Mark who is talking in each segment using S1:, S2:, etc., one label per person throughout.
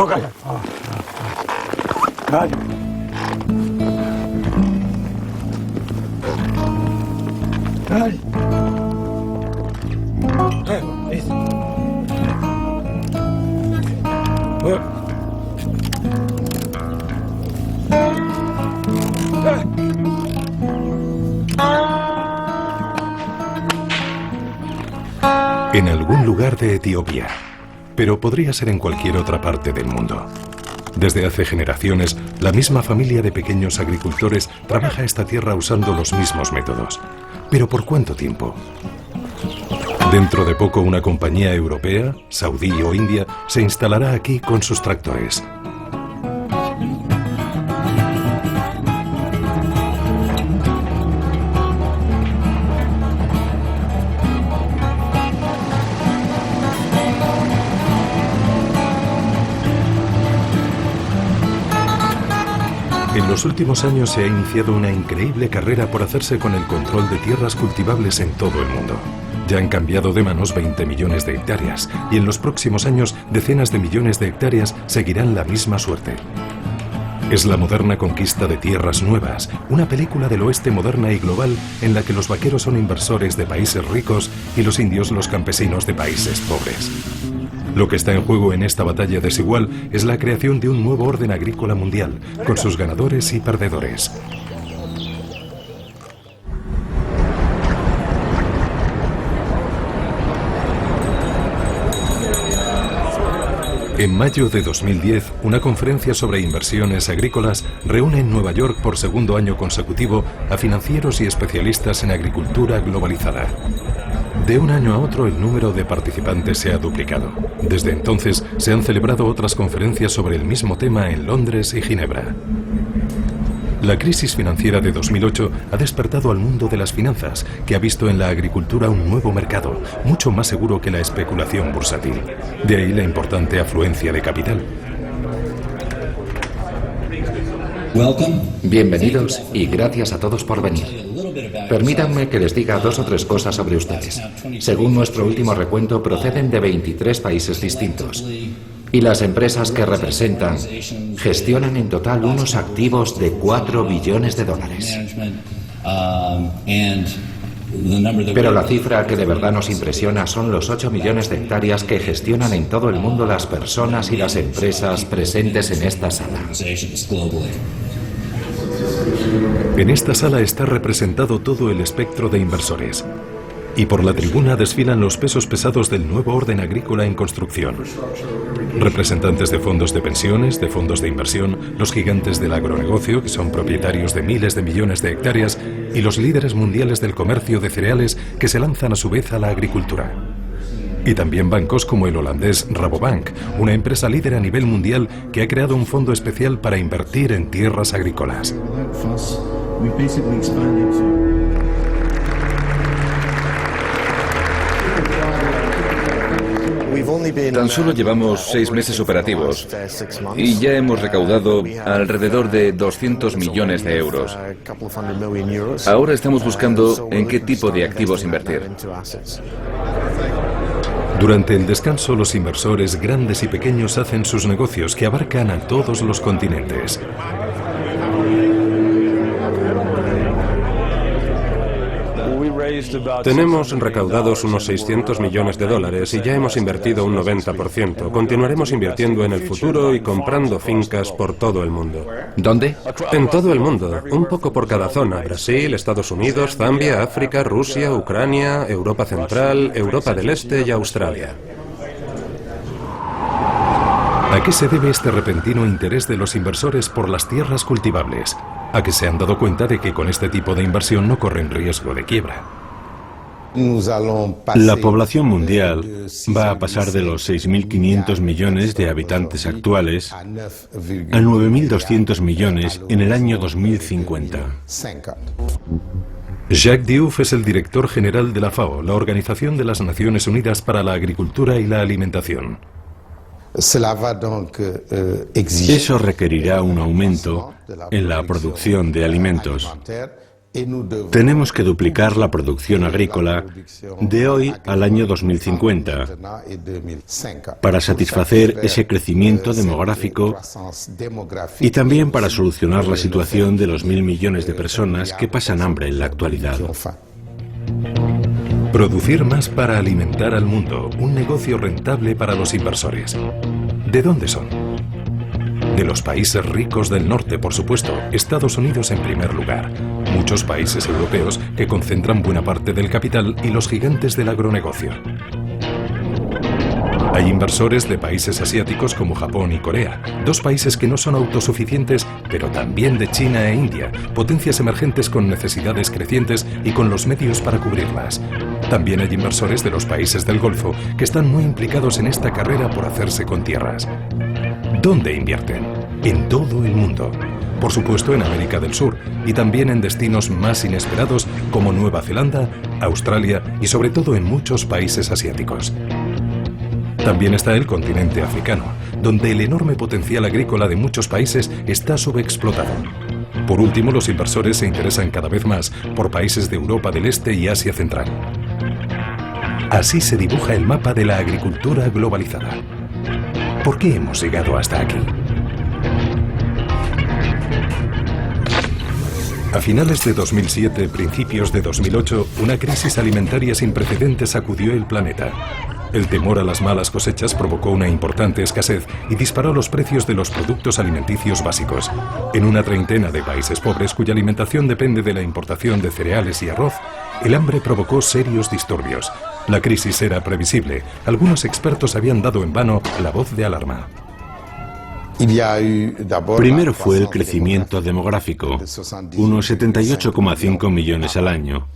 S1: Tócala. Vaya. Ay.
S2: En algún lugar de Etiopía, pero podría ser en cualquier otra parte del mundo. Desde hace generaciones, la misma familia de pequeños agricultores trabaja esta tierra usando los mismos métodos. ¿Pero por cuánto tiempo? Dentro de poco una compañía europea, saudí o india, se instalará aquí con sus tractores. En los últimos años se ha iniciado una increíble carrera por hacerse con el control de tierras cultivables en todo el mundo. Ya han cambiado de manos 20 millones de hectáreas y en los próximos años decenas de millones de hectáreas seguirán la misma suerte. Es la moderna conquista de tierras nuevas, una película del oeste moderna y global en la que los vaqueros son inversores de países ricos y los indios los campesinos de países pobres. Lo que está en juego en esta batalla desigual es la creación de un nuevo orden agrícola mundial, con sus ganadores y perdedores. En mayo de 2010, una conferencia sobre inversiones agrícolas reúne en Nueva York por segundo año consecutivo a financieros y especialistas en agricultura globalizada. De un año a otro el número de participantes se ha duplicado. Desde entonces se han celebrado otras conferencias sobre el mismo tema en Londres y Ginebra. La crisis financiera de 2008 ha despertado al mundo de las finanzas, que ha visto en la agricultura un nuevo mercado, mucho más seguro que la especulación bursátil. De ahí la importante afluencia de capital.
S3: Bienvenidos y gracias a todos por venir. Permítanme que les diga 2 o 3 cosas sobre ustedes. Según nuestro último recuento, proceden de 23 países distintos. Y las empresas que representan gestionan en total unos activos de 4 billones de dólares. Pero la cifra que de verdad nos impresiona son los 8 millones de hectáreas que gestionan en todo el mundo las personas y las empresas presentes en esta sala.
S2: En esta sala está representado todo el espectro de inversores. Y por la tribuna desfilan los pesos pesados del nuevo orden agrícola en construcción. Representantes de fondos de pensiones, de fondos de inversión, los gigantes del agronegocio, que son propietarios de miles de millones de hectáreas, y los líderes mundiales del comercio de cereales, que se lanzan a su vez a la agricultura. Y también bancos como el holandés Rabobank, una empresa líder a nivel mundial que ha creado un fondo especial para invertir en tierras agrícolas.
S4: Tan solo llevamos 6 meses operativos y ya hemos recaudado alrededor de 200 millones de euros. Ahora estamos buscando en qué tipo de activos invertir.
S2: Durante el descanso, los inversores grandes y pequeños hacen sus negocios que abarcan a todos los continentes.
S5: Tenemos recaudados unos 600 millones de dólares y ya hemos invertido un 90%. Continuaremos invirtiendo en el futuro y comprando fincas por todo el mundo.
S3: ¿Dónde?
S5: En todo el mundo, un poco por cada zona. Brasil, Estados Unidos, Zambia, África, Rusia, Ucrania, Europa Central, Europa del Este y Australia.
S2: ¿A qué se debe este repentino interés de los inversores por las tierras cultivables? A que se han dado cuenta de que con este tipo de inversión no corren riesgo de quiebra.
S6: La población mundial va a pasar de los 6.500 millones de habitantes actuales a 9.200 millones en el año 2050.
S2: Jacques Diouf es el director general de la FAO, la Organización de las Naciones Unidas para la Agricultura y la Alimentación.
S6: Eso requerirá un aumento en la producción de alimentos Tenemos que duplicar la producción agrícola de hoy al año 2050 para satisfacer ese crecimiento demográfico y también para solucionar la situación de los 1.000 millones de personas que pasan hambre en la actualidad.
S2: Producir más para alimentar al mundo, un negocio rentable para los inversores. ¿De dónde son? De los países ricos del norte, por supuesto, Estados Unidos en primer lugar, muchos países europeos que concentran buena parte del capital y los gigantes del agronegocio. Hay inversores de países asiáticos como Japón y Corea, dos países que no son autosuficientes, pero también de China e India, potencias emergentes con necesidades crecientes y con los medios para cubrirlas. También hay inversores de los países del Golfo que están muy implicados en esta carrera por hacerse con tierras. ¿Dónde invierten? En todo el mundo. Por supuesto en América del Sur y también en destinos más inesperados como Nueva Zelanda, Australia y sobre todo en muchos países asiáticos. También está el continente africano, donde el enorme potencial agrícola de muchos países está subexplotado. Por último, los inversores se interesan cada vez más por países de Europa del Este y Asia Central. Así se dibuja el mapa de la agricultura globalizada. ¿Por qué hemos llegado hasta aquí? A finales de 2007, principios de 2008, una crisis alimentaria sin precedentes sacudió el planeta. El temor a las malas cosechas provocó una importante escasez y disparó los precios de los productos alimenticios básicos. En una treintena de países pobres cuya alimentación depende de la importación de cereales y arroz, el hambre provocó serios disturbios. La crisis era previsible. Algunos expertos habían dado en vano la voz de alarma.
S6: Primero fue el crecimiento demográfico, unos 78,5 millones al año.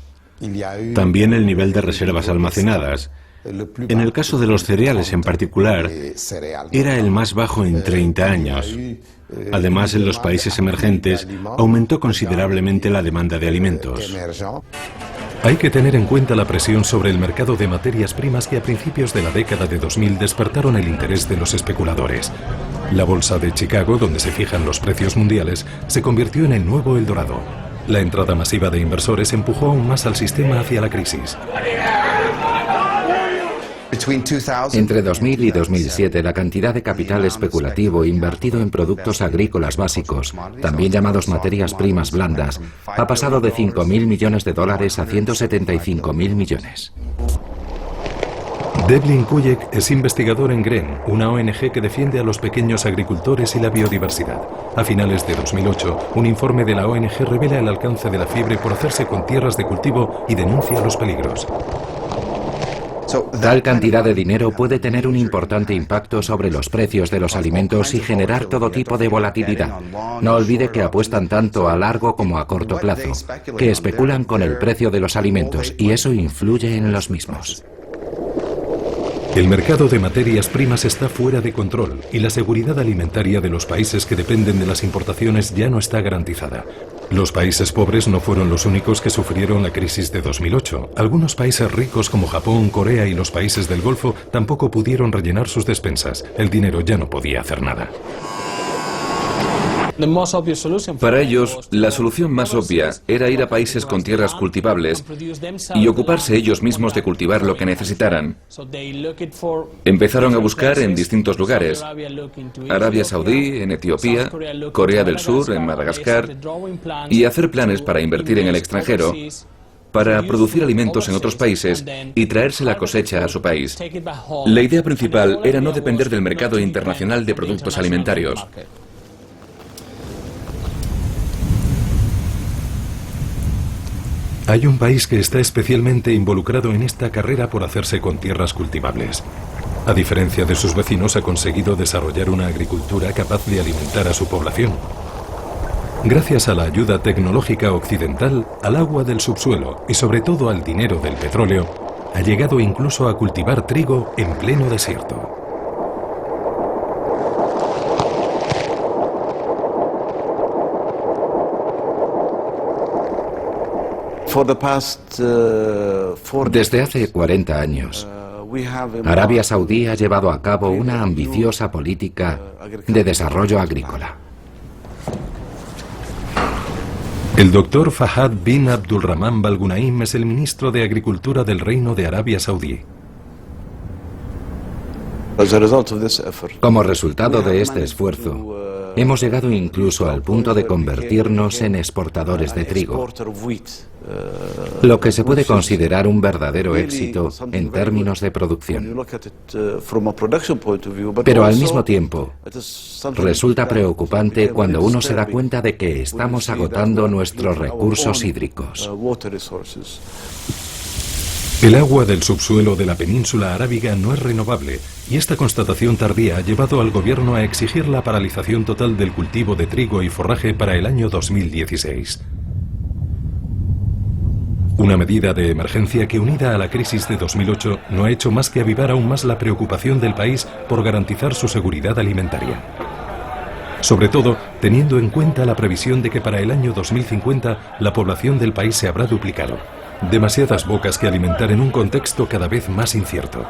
S6: También el nivel de reservas almacenadas. En el caso de los cereales en particular, era el más bajo en 30 años. Además, en los países emergentes aumentó considerablemente la demanda de alimentos.
S2: Hay que tener en cuenta la presión sobre el mercado de materias primas que a principios de la década de 2000 despertaron el interés de los especuladores. La bolsa de Chicago, donde se fijan los precios mundiales, se convirtió en el nuevo Eldorado. La entrada masiva de inversores empujó aún más al sistema hacia la crisis.
S3: Entre 2000 y 2007, la cantidad de capital especulativo invertido en productos agrícolas básicos, también llamados materias primas blandas, ha pasado de 5.000 millones de dólares a 175.000 millones.
S2: Devlin Kuyek es investigador en GREN, una ONG que defiende a los pequeños agricultores y la biodiversidad. A finales de 2008, un informe de la ONG revela el alcance de la fiebre por hacerse con tierras de cultivo y denuncia los peligros.
S3: Tal cantidad de dinero puede tener un importante impacto sobre los precios de los alimentos y generar todo tipo de volatilidad. No olvide que apuestan tanto a largo como a corto plazo, que especulan con el precio de los alimentos y eso influye en los mismos.
S2: El mercado de materias primas está fuera de control y la seguridad alimentaria de los países que dependen de las importaciones ya no está garantizada. Los países pobres no fueron los únicos que sufrieron la crisis de 2008. Algunos países ricos como Japón, Corea y los países del Golfo tampoco pudieron rellenar sus despensas. El dinero ya no podía hacer nada.
S4: Para ellos, la solución más obvia era ir a países con tierras cultivables y ocuparse ellos mismos de cultivar lo que necesitaran. Empezaron a buscar en distintos lugares: Arabia Saudí, en Etiopía, Corea del Sur, en Madagascar, y hacer planes para invertir en el extranjero, para producir alimentos en otros países y traerse la cosecha a su país. La idea principal era no depender del mercado internacional de productos alimentarios.
S2: Hay un país que está especialmente involucrado en esta carrera por hacerse con tierras cultivables. A diferencia de sus vecinos, ha conseguido desarrollar una agricultura capaz de alimentar a su población. Gracias a la ayuda tecnológica occidental, al agua del subsuelo y sobre todo al dinero del petróleo, ha llegado incluso a cultivar trigo en pleno desierto.
S3: Desde hace 40 años, Arabia Saudí ha llevado a cabo una ambiciosa política de desarrollo agrícola.
S2: El doctor Fahad bin Abdulrahman Balgunaim es el ministro de Agricultura del Reino de Arabia Saudí.
S3: Como resultado de este esfuerzo, hemos llegado incluso al punto de convertirnos en exportadores de trigo, lo que se puede considerar un verdadero éxito en términos de producción. Pero al mismo tiempo, resulta preocupante cuando uno se da cuenta de que estamos agotando nuestros recursos hídricos.
S2: El agua del subsuelo de la península arábiga no es renovable y esta constatación tardía ha llevado al gobierno a exigir la paralización total del cultivo de trigo y forraje para el año 2016. Una medida de emergencia que, unida a la crisis de 2008, no ha hecho más que avivar aún más la preocupación del país por garantizar su seguridad alimentaria. Sobre todo, teniendo en cuenta la previsión de que para el año 2050 la población del país se habrá duplicado. Demasiadas bocas que alimentar en un contexto cada vez más incierto.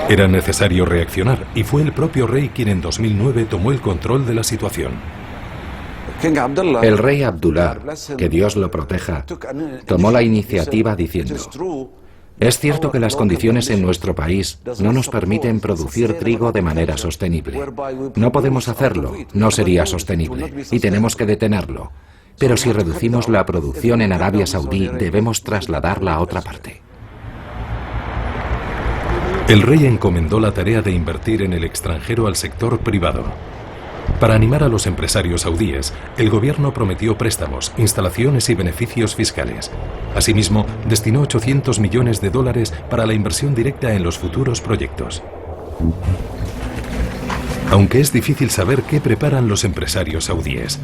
S2: Era necesario reaccionar y fue el propio rey quien en 2009 tomó el control de la situación.
S3: El rey Abdullah, que Dios lo proteja, tomó la iniciativa diciendo: es cierto que las condiciones en nuestro país no nos permiten producir trigo de manera sostenible. No podemos hacerlo, no sería sostenible, y tenemos que detenerlo. Pero si reducimos la producción en Arabia Saudí, debemos trasladarla a otra parte.
S2: El rey encomendó la tarea de invertir en el extranjero al sector privado. Para animar a los empresarios saudíes, el gobierno prometió préstamos, instalaciones y beneficios fiscales. Asimismo, destinó 800 millones de dólares para la inversión directa en los futuros proyectos. Aunque es difícil saber qué preparan los empresarios saudíes.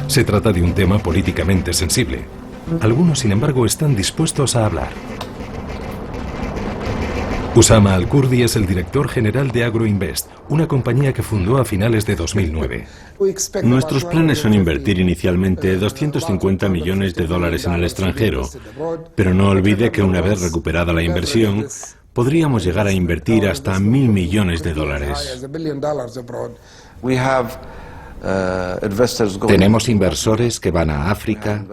S2: Se trata de un tema políticamente sensible. Algunos, sin embargo, están dispuestos a hablar. Usama Al-Kurdi es el director general de Agroinvest, una compañía que fundó a finales de 2009.
S6: Nuestros planes son invertir inicialmente 250 millones de dólares en el extranjero, pero no olvide que una vez recuperada la inversión, podríamos llegar a invertir hasta 1.000 millones de dólares.
S3: Tenemos inversores que van a África,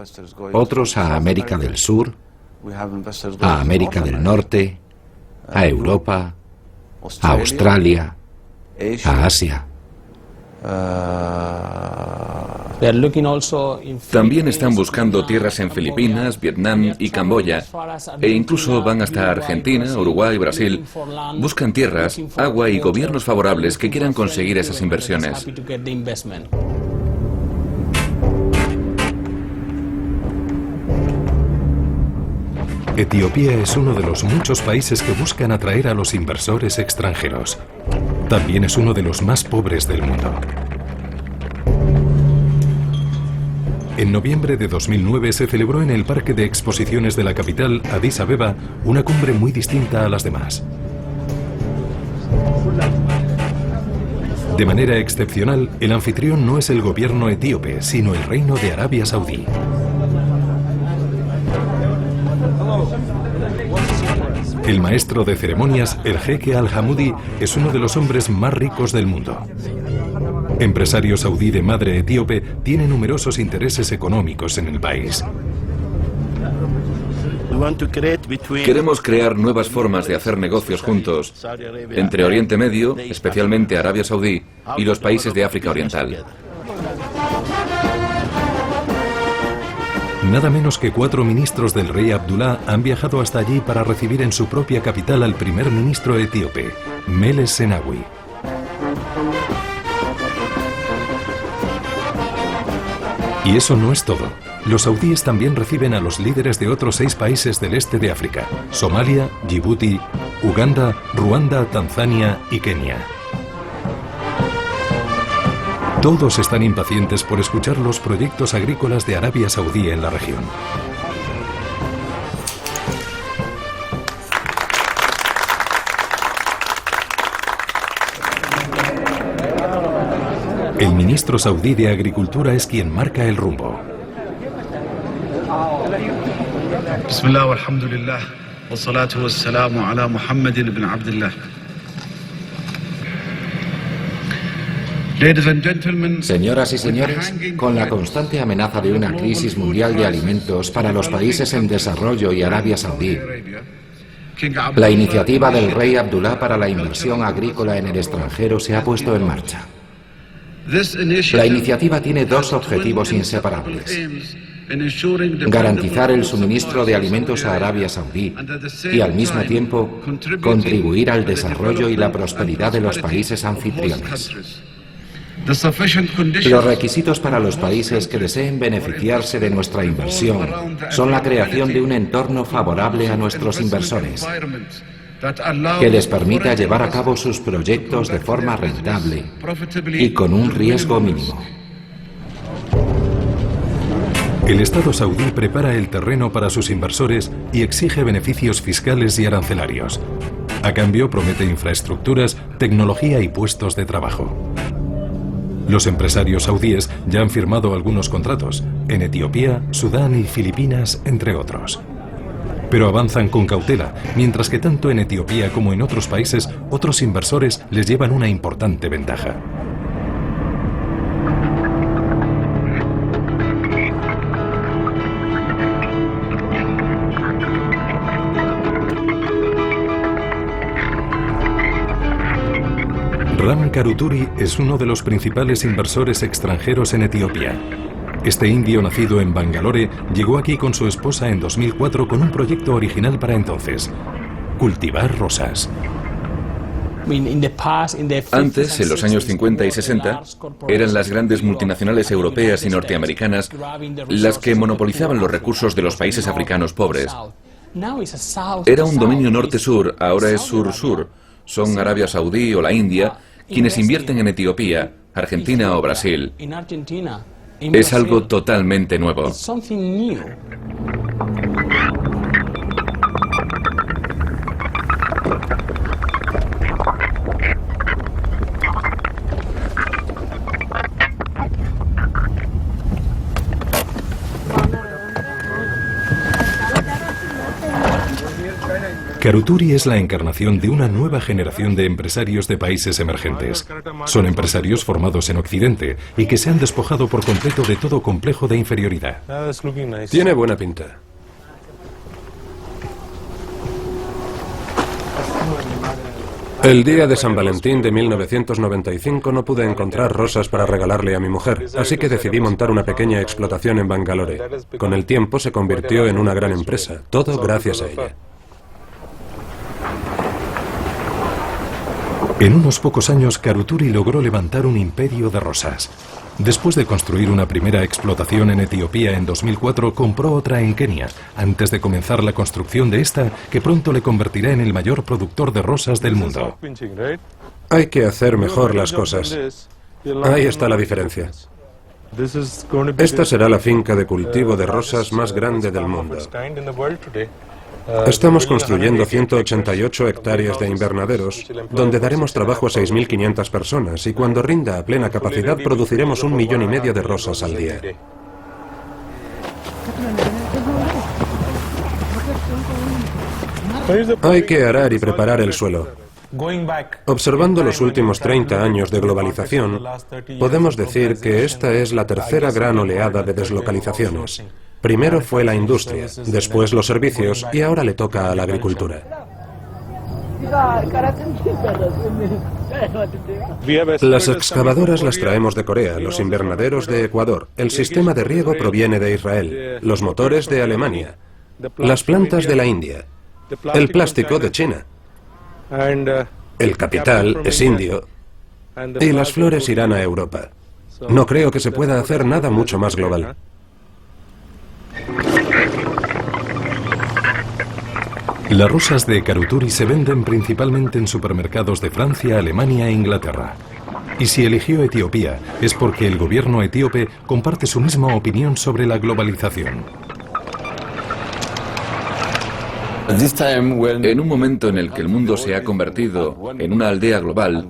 S3: otros a América del Sur, a América del Norte, a Europa, a Australia, a Asia.
S4: También están buscando tierras en Filipinas, Vietnam y Camboya, e incluso van hasta Argentina, Uruguay y Brasil. Buscan tierras, agua y gobiernos favorables que quieran conseguir esas inversiones.
S2: Etiopía es uno de los muchos países que buscan atraer a los inversores extranjeros. También es uno de los más pobres del mundo. En noviembre de 2009 se celebró en el Parque de Exposiciones de la capital, Addis Abeba, una cumbre muy distinta a las demás. De manera excepcional, el anfitrión no es el gobierno etíope, sino el Reino de Arabia Saudí. El maestro de ceremonias, el jeque Al-Hamoudi, es uno de los hombres más ricos del mundo. Empresario saudí de madre etíope, tiene numerosos intereses económicos en el país.
S4: Queremos crear nuevas formas de hacer negocios juntos entre Oriente Medio, especialmente Arabia Saudí, y los países de África Oriental.
S2: Nada menos que 4 ministros del rey Abdullah han viajado hasta allí para recibir en su propia capital al primer ministro etíope, Meles Zenawi. Y eso no es todo. Los saudíes también reciben a los líderes de otros 6 países del este de África: Somalia, Djibouti, Uganda, Ruanda, Tanzania y Kenia. Todos están impacientes por escuchar los proyectos agrícolas de Arabia Saudí en la región. El ministro saudí de Agricultura es quien marca el rumbo.
S1: Bismillah walhamdulillah wa salatu wassalamu ala Muhammad ibn Abdullah.
S3: Señoras y señores, con la constante amenaza de una crisis mundial de alimentos para los países en desarrollo y Arabia Saudí, la iniciativa del rey Abdullah para la inversión agrícola en el extranjero se ha puesto en marcha. La iniciativa tiene dos objetivos inseparables: garantizar el suministro de alimentos a Arabia Saudí y, al mismo tiempo, contribuir al desarrollo y la prosperidad de los países anfitriones. Los requisitos para los países que deseen beneficiarse de nuestra inversión son la creación de un entorno favorable a nuestros inversores, que les permita llevar a cabo sus proyectos de forma rentable y con un riesgo mínimo.
S2: El Estado saudí prepara el terreno para sus inversores y exige beneficios fiscales y arancelarios. A cambio, promete infraestructuras, tecnología y puestos de trabajo. Los empresarios saudíes ya han firmado algunos contratos en Etiopía, Sudán y Filipinas, entre otros. Pero avanzan con cautela, mientras que tanto en Etiopía como en otros países, otros inversores les llevan una importante ventaja. Ram Karuturi es uno de los principales inversores extranjeros en Etiopía. Este indio nacido en Bangalore llegó aquí con su esposa en 2004 con un proyecto original para entonces: cultivar rosas.
S4: Antes, en los años 50 y 60, eran las grandes multinacionales europeas y norteamericanas las que monopolizaban los recursos de los países africanos pobres. Era un dominio norte-sur, ahora es sur-sur. Son Arabia Saudí o la India quienes invierten en Etiopía, Argentina o Brasil. Es algo totalmente nuevo.
S2: Karuturi es la encarnación de una nueva generación de empresarios de países emergentes. Son empresarios formados en Occidente y que se han despojado por completo de todo complejo de inferioridad.
S5: Tiene buena pinta. El día de San Valentín de 1995 no pude encontrar rosas para regalarle a mi mujer, así que decidí montar una pequeña explotación en Bangalore. Con el tiempo se convirtió en una gran empresa, todo gracias a ella.
S2: En unos pocos años, Karuturi logró levantar un imperio de rosas. Después de construir una primera explotación en Etiopía en 2004, compró otra en Kenia, antes de comenzar la construcción de esta, que pronto le convertirá en el mayor productor de rosas del mundo.
S5: Hay que hacer mejor las cosas. Ahí está la diferencia. Esta será la finca de cultivo de rosas más grande del mundo. Estamos construyendo 188 hectáreas de invernaderos, donde daremos trabajo a 6.500 personas, y cuando rinda a plena capacidad produciremos 1,5 millones de rosas al día. Hay que arar y preparar el suelo. Observando los últimos 30 años de globalización, podemos decir que esta es la tercera gran oleada de deslocalizaciones. Primero fue la industria, después los servicios y ahora le toca a la agricultura. Las excavadoras las traemos de Corea, los invernaderos de Ecuador, el sistema de riego proviene de Israel, los motores de Alemania, las plantas de la India, el plástico de China, el capital es indio y las flores irán a Europa. No creo que se pueda hacer nada mucho más global.
S2: Las rosas de Karuturi se venden principalmente en supermercados de Francia, Alemania e Inglaterra. Y si eligió Etiopía es porque el gobierno etíope comparte su misma opinión sobre la globalización.
S4: En un momento en el que el mundo se ha convertido en una aldea global,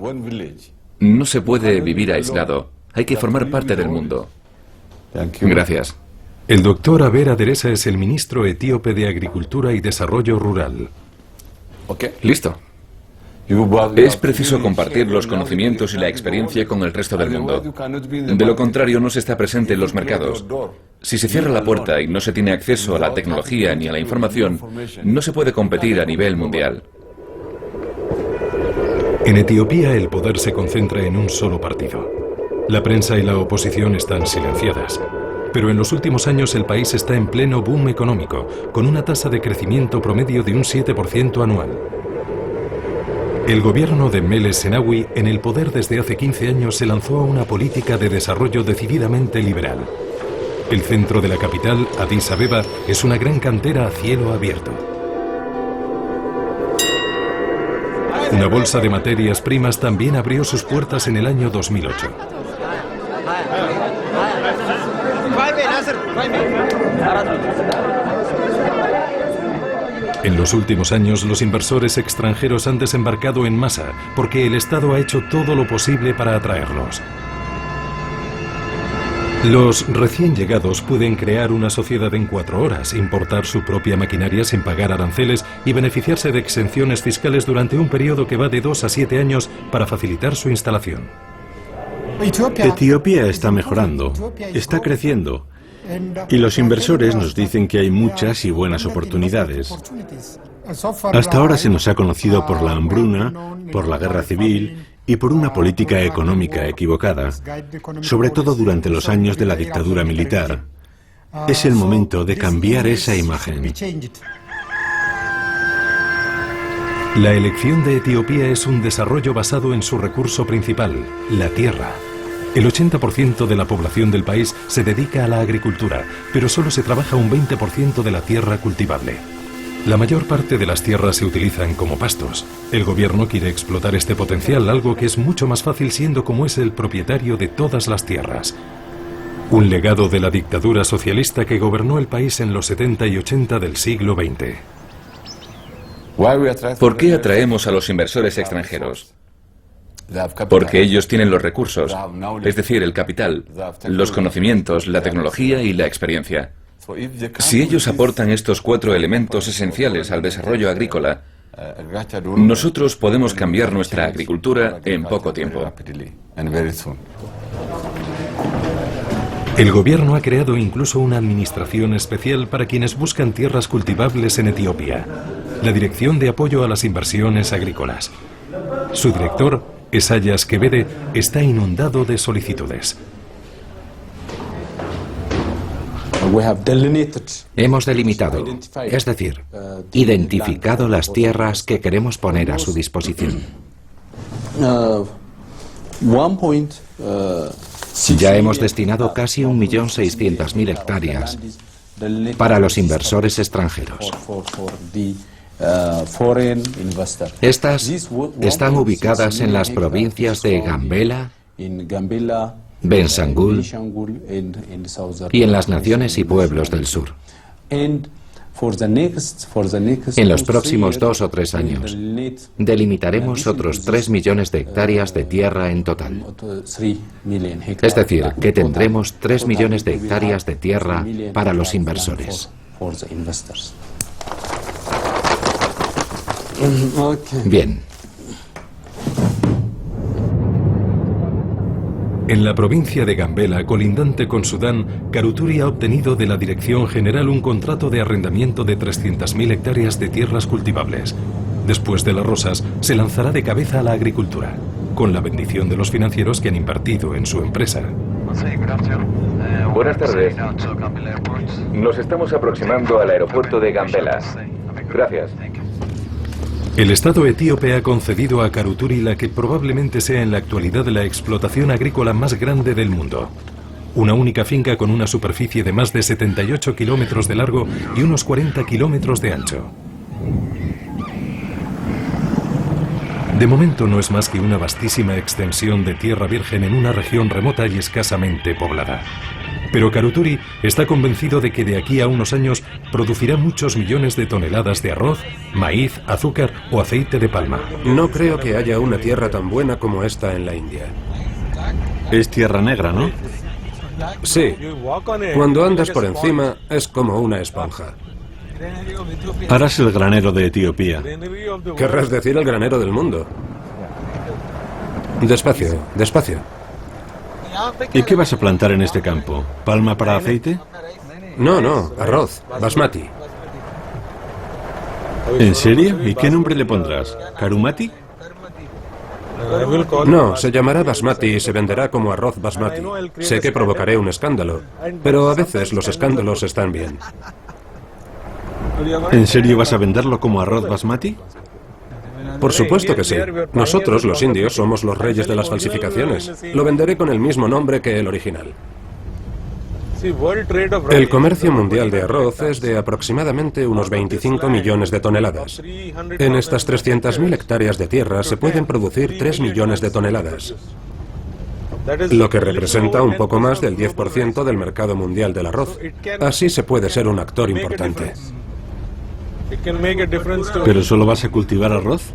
S4: no se puede vivir aislado. Hay que formar parte del mundo. Gracias.
S2: El doctor Aber Aderesa es el ministro etíope de Agricultura y Desarrollo Rural.
S4: Listo. Es preciso compartir los conocimientos y la experiencia con el resto del mundo. De lo contrario, no se está presente en los mercados. Si se cierra la puerta y no se tiene acceso a la tecnología ni a la información, no se puede competir a nivel mundial.
S2: En Etiopía el poder se concentra en un solo partido. La prensa y la oposición están silenciadas. Pero en los últimos años el país está en pleno boom económico, con una tasa de crecimiento promedio de un 7% anual. El gobierno de Meles Zenawi, en el poder desde hace 15 años, se lanzó a una política de desarrollo decididamente liberal. El centro de la capital, Addis Abeba, es una gran cantera a cielo abierto. Una bolsa de materias primas también abrió sus puertas en el año 2008. En los últimos años, los inversores extranjeros han desembarcado en masa porque el Estado ha hecho todo lo posible para atraerlos. Los recién llegados pueden crear una sociedad en 4 horas, importar su propia maquinaria sin pagar aranceles y beneficiarse de exenciones fiscales durante un periodo que va de 2 a 7 años para facilitar su instalación.
S6: Etiopía está mejorando, está creciendo. Y los inversores nos dicen que hay muchas y buenas oportunidades. Hasta ahora se nos ha conocido por la hambruna, por la guerra civil y por una política económica equivocada, sobre todo durante los años de la dictadura militar. Es el momento de cambiar esa imagen.
S2: La elección de Etiopía es un desarrollo basado en su recurso principal, la tierra. El 80% de la población del país se dedica a la agricultura, pero solo se trabaja un 20% de la tierra cultivable. La mayor parte de las tierras se utilizan como pastos. El gobierno quiere explotar este potencial, algo que es mucho más fácil siendo como es el propietario de todas las tierras. Un legado de la dictadura socialista que gobernó el país en los 70 y 80 del siglo XX.
S4: ¿Por qué atraemos a los inversores extranjeros? Porque ellos tienen los recursos, es decir, el capital, los conocimientos, la tecnología y la experiencia. Si ellos aportan estos 4 elementos esenciales al desarrollo agrícola, nosotros podemos cambiar nuestra agricultura en poco tiempo.
S2: El gobierno ha creado incluso una administración especial para quienes buscan tierras cultivables en Etiopía, la Dirección de Apoyo a las Inversiones Agrícolas. Su director, Esayas Kebede, está inundado de solicitudes.
S3: Hemos delimitado, es decir, identificado las tierras que queremos poner a su disposición. Ya hemos destinado casi 1.600.000 hectáreas para los inversores extranjeros. Estas están ubicadas en las provincias de Gambela, Bensangul y en las naciones y pueblos del sur. En los próximos 2 o 3 años delimitaremos otros 3 millones de hectáreas de tierra en total. Es decir, que tendremos 3 millones de hectáreas de tierra para los inversores. Bien.
S2: En la provincia de Gambela, colindante con Sudán, Karuturi ha obtenido de la Dirección General un contrato de arrendamiento de 300.000 hectáreas de tierras cultivables. Después de las rosas, se lanzará de cabeza a la agricultura, con la bendición de los financieros que han invertido en su empresa.
S4: Buenas tardes. Nos estamos aproximando al aeropuerto de Gambela. Gracias.
S2: El Estado etíope ha concedido a Karuturi la que probablemente sea en la actualidad la explotación agrícola más grande del mundo. Una única finca con una superficie de más de 78 kilómetros de largo y unos 40 kilómetros de ancho. De momento no es más que una vastísima extensión de tierra virgen en una región remota y escasamente poblada. Pero Karuturi está convencido de que de aquí a unos años producirá muchos millones de toneladas de arroz, maíz, azúcar o aceite de palma.
S5: No creo que haya una tierra tan buena como esta en la India.
S6: Es tierra negra, ¿no?
S5: Sí. Cuando andas por encima es como una esponja.
S6: Harás el granero de Etiopía.
S5: Querrás decir el granero del mundo. Despacio, despacio.
S6: ¿Y qué vas a plantar en este campo? ¿Palma para aceite?
S5: No, no, arroz, basmati.
S6: ¿En serio? ¿Y qué nombre le pondrás? ¿Karumati?
S5: No, se llamará basmati y se venderá como arroz basmati. Sé que provocaré un escándalo, pero a veces los escándalos están bien.
S6: ¿En serio vas a venderlo como arroz basmati?
S5: Por supuesto que sí. Nosotros, los indios, somos los reyes de las falsificaciones. Lo venderé con el mismo nombre que el original. El comercio mundial de arroz es de aproximadamente unos 25 millones de toneladas. En estas 300.000 hectáreas de tierra se pueden producir 3 millones de toneladas, lo que representa un poco más del 10% del mercado mundial del arroz. Así se puede ser un actor importante.
S6: ¿Pero solo vas a cultivar arroz?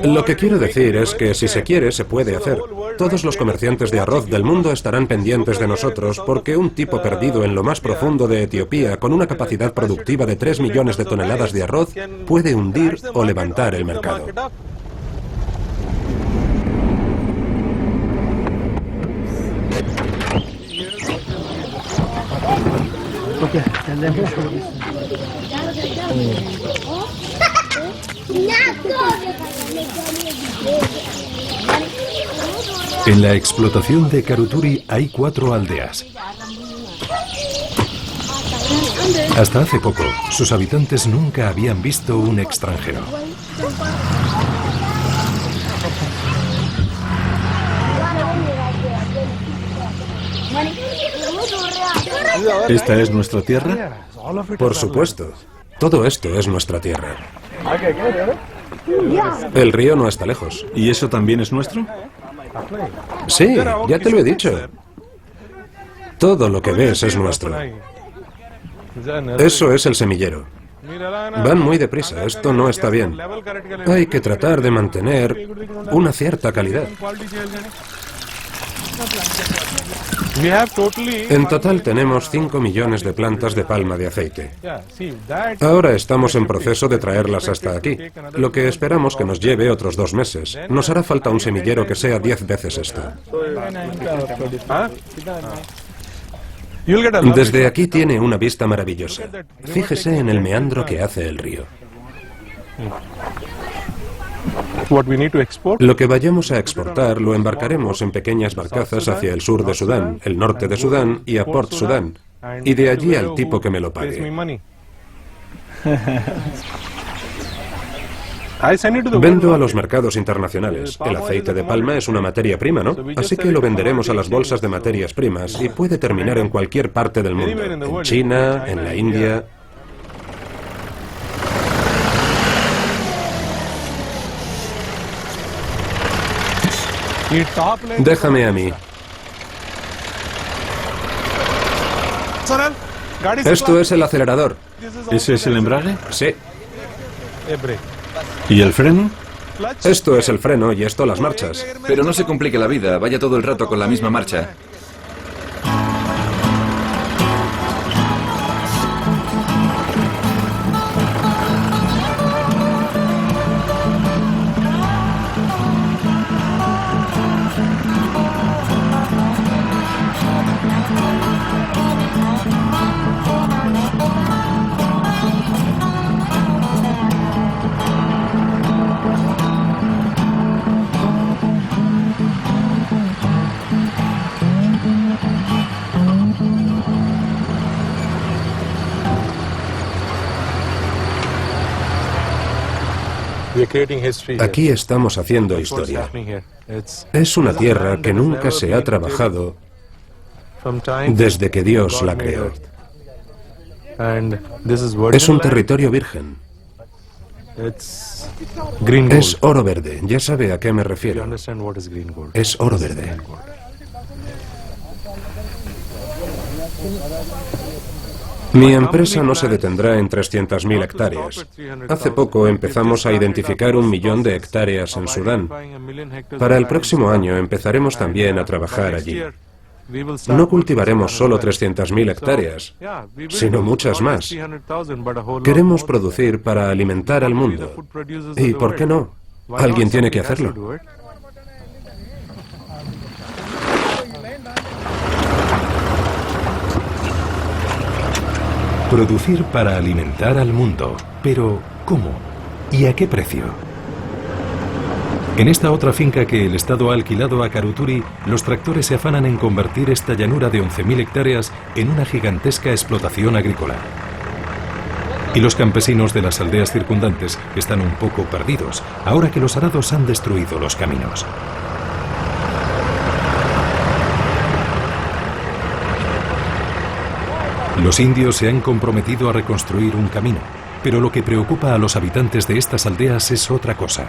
S5: Lo que quiero decir es que si se quiere, se puede hacer. Todos los comerciantes de arroz del mundo estarán pendientes de nosotros porque un tipo perdido en lo más profundo de Etiopía con una capacidad productiva de 3 millones de toneladas de arroz puede hundir o levantar el mercado.
S2: En la explotación de Karuturi hay 4 aldeas. Hasta hace poco, sus habitantes nunca habían visto un extranjero.
S6: ¿Esta es nuestra tierra?
S5: Por supuesto. Todo esto es nuestra tierra. El río no está lejos.
S6: ¿Y eso también es nuestro?
S5: Sí, ya te lo he dicho. Todo lo que ves es nuestro. Eso es el semillero. Van muy deprisa, esto no está bien. Hay que tratar de mantener una cierta calidad. En total tenemos 5 millones de plantas de palma de aceite. Ahora estamos en proceso de traerlas hasta aquí, lo que esperamos que nos lleve otros 2 meses. Nos hará falta un semillero que sea 10 veces esto. Desde aquí tiene una vista maravillosa. Fíjese en el meandro que hace el río. Lo que vayamos a exportar lo embarcaremos en pequeñas barcazas hacia el sur de Sudán, el norte de Sudán y a Port Sudán, y de allí al tipo que me lo pague. Vendo a los mercados internacionales. El aceite de palma es una materia prima, ¿no? Así que lo venderemos a las bolsas de materias primas y puede terminar en cualquier parte del mundo, en China, en la India. Déjame a mí. Esto es el acelerador.
S6: ¿Ese es el embrague?
S5: Sí.
S6: ¿Y el freno?
S5: Esto es el freno y esto las marchas.
S4: Pero no se complique la vida, vaya todo el rato con la misma marcha.
S5: Aquí estamos haciendo historia. Es una tierra que nunca se ha trabajado desde que Dios la creó. Es un territorio virgen. Es oro verde, ya sabe a qué me refiero. Es oro verde. Mi empresa no se detendrá en 300.000 hectáreas. Hace poco empezamos a identificar 1 millón de hectáreas en Sudán. Para el próximo año empezaremos también a trabajar allí. No cultivaremos solo 300.000 hectáreas, sino muchas más. Queremos producir para alimentar al mundo. ¿Y por qué no? Alguien tiene que hacerlo.
S2: Producir para alimentar al mundo. Pero, ¿cómo? ¿Y a qué precio? En esta otra finca que el Estado ha alquilado a Karuturi, los tractores se afanan en convertir esta llanura de 11.000 hectáreas en una gigantesca explotación agrícola. Y los campesinos de las aldeas circundantes están un poco perdidos, ahora que los arados han destruido los caminos. Los indios se han comprometido a reconstruir un camino, pero lo que preocupa a los habitantes de estas aldeas es otra cosa.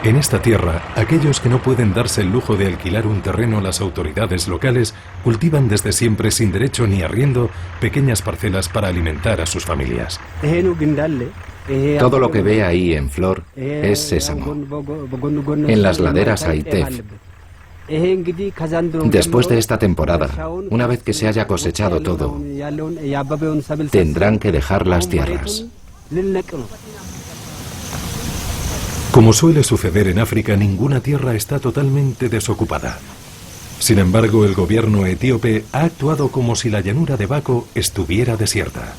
S2: En esta tierra, aquellos que no pueden darse el lujo de alquilar un terreno a las autoridades locales cultivan desde siempre sin derecho ni arriendo pequeñas parcelas para alimentar a sus familias.
S3: Todo lo que ve ahí en flor es sésamo. En las laderas hay tef. Después de esta temporada, una vez que se haya cosechado todo, tendrán que dejar las tierras.
S2: Como suele suceder en África, ninguna tierra está totalmente desocupada. Sin embargo, el gobierno etíope ha actuado como si la llanura de Bako estuviera desierta.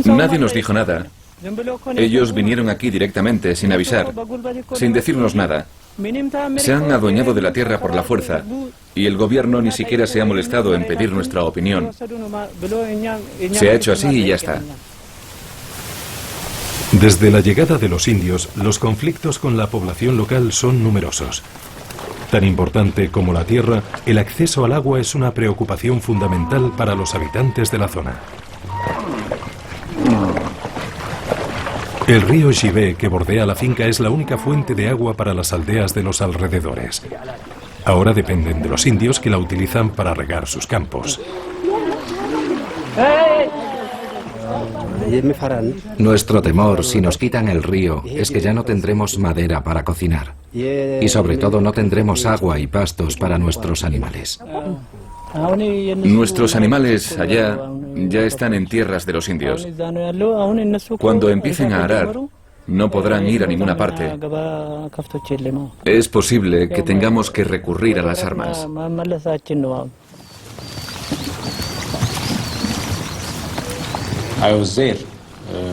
S4: Nadie nos dijo nada. Ellos vinieron aquí directamente, sin avisar, sin decirnos nada. Se han adueñado de la tierra por la fuerza y el gobierno ni siquiera se ha molestado en pedir nuestra opinión. Se ha hecho así y ya está.
S2: Desde la llegada de los indios, los conflictos con la población local son numerosos. Tan importante como la tierra, el acceso al agua es una preocupación fundamental para los habitantes de la zona. El río Jibe, que bordea la finca, es la única fuente de agua para las aldeas de los alrededores. Ahora dependen de los indios, que la utilizan para regar sus campos.
S3: Nuestro temor, si nos quitan el río, es que ya no tendremos madera para cocinar. Y sobre todo no tendremos agua y pastos para nuestros animales.
S4: Nuestros animales allá ya están en tierras de los indios. Cuando empiecen a arar, no podrán ir a ninguna parte. Es posible que tengamos que recurrir a las armas.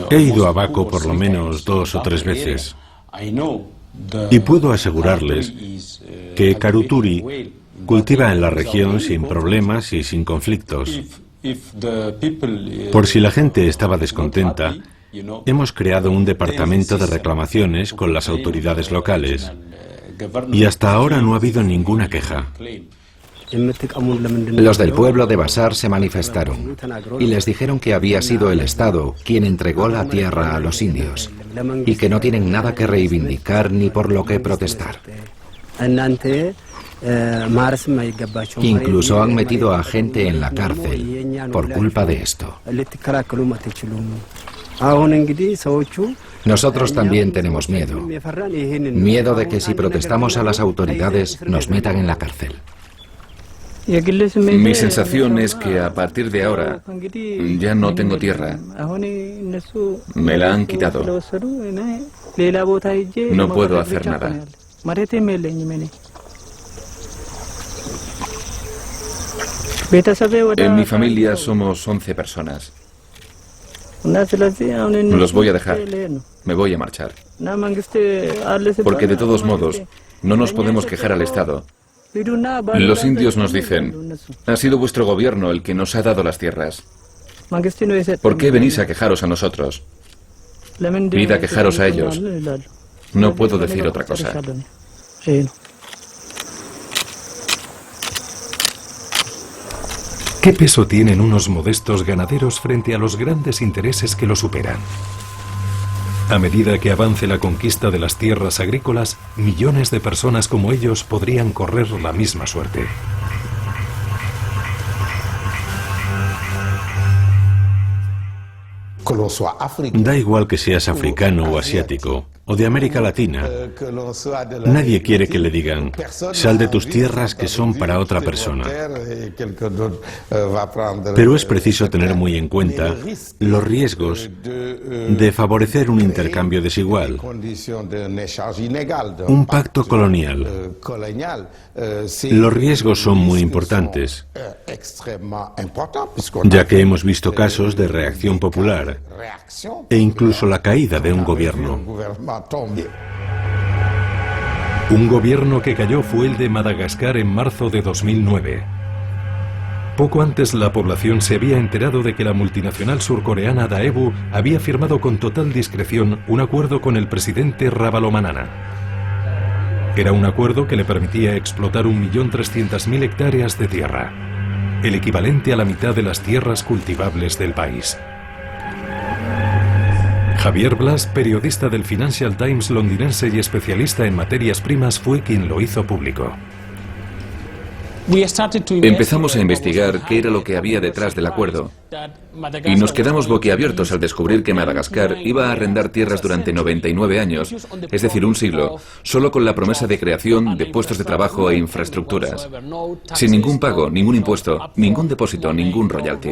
S6: He ido a Bako por lo menos 2 o 3 veces y puedo asegurarles que Karuturi cultiva en la región sin problemas y sin conflictos. Por si la gente estaba descontenta, hemos creado un departamento de reclamaciones con las autoridades locales y hasta ahora no ha habido ninguna queja.
S3: Los del pueblo de Basar se manifestaron y les dijeron que había sido el Estado quien entregó la tierra a los indios y que no tienen nada que reivindicar ni por lo que protestar. Incluso han metido a gente en la cárcel por culpa de esto. Nosotros también tenemos miedo. Miedo de que si protestamos a las autoridades nos metan en la cárcel.
S4: Mi sensación es que a partir de ahora ya no tengo tierra. Me la han quitado. No puedo hacer nada. En mi familia somos 11 personas. Los voy a dejar. Me voy a marchar. Porque de todos modos, no nos podemos quejar al Estado. Los indios nos dicen, ha sido vuestro gobierno el que nos ha dado las tierras. ¿Por qué venís a quejaros a nosotros? Id a quejaros a ellos. No puedo decir otra cosa.
S2: ¿Qué peso tienen unos modestos ganaderos frente a los grandes intereses que los superan? A medida que avance la conquista de las tierras agrícolas, millones de personas como ellos podrían correr la misma suerte.
S6: Da igual que seas africano o asiático. o de América Latina, nadie quiere que le digan, sal de tus tierras que son para otra persona. Pero es preciso tener muy en cuenta los riesgos de favorecer un intercambio desigual, un pacto colonial. Los riesgos son muy importantes, ya que hemos visto casos de reacción popular e incluso la caída de un gobierno. Un gobierno que cayó fue el de Madagascar en marzo de 2009. Poco antes la población se había enterado de que la multinacional surcoreana Daewoo había firmado con total discreción un acuerdo con el presidente Ravalomanana. Era un acuerdo que le permitía explotar 1.300.000 hectáreas de tierra, el equivalente a la mitad de las tierras cultivables del país. Javier Blas, periodista del Financial Times londinense y especialista en materias primas, fue quien lo hizo público.
S4: Empezamos a investigar qué era lo que había detrás del acuerdo y nos quedamos boquiabiertos al descubrir que Madagascar iba a arrendar tierras durante 99 años, es decir, un siglo, solo con la promesa de creación de puestos de trabajo e infraestructuras, sin ningún pago, ningún impuesto, ningún depósito, ningún royalty.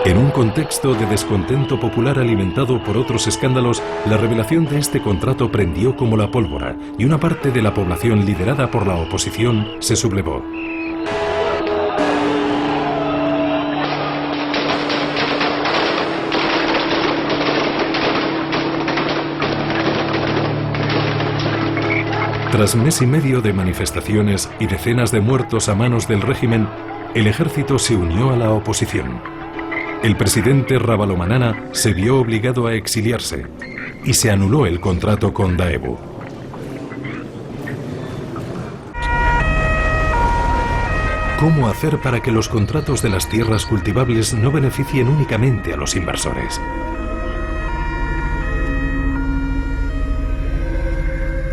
S2: En un contexto de descontento popular alimentado por otros escándalos, la revelación de este contrato prendió como la pólvora y una parte de la población liderada por la oposición se sublevó. Tras mes y medio de manifestaciones y decenas de muertos a manos del régimen, el ejército se unió a la oposición. El presidente Ravalomanana se vio obligado a exiliarse y se anuló el contrato con Daewoo. ¿Cómo hacer para que los contratos de las tierras cultivables no beneficien únicamente a los inversores?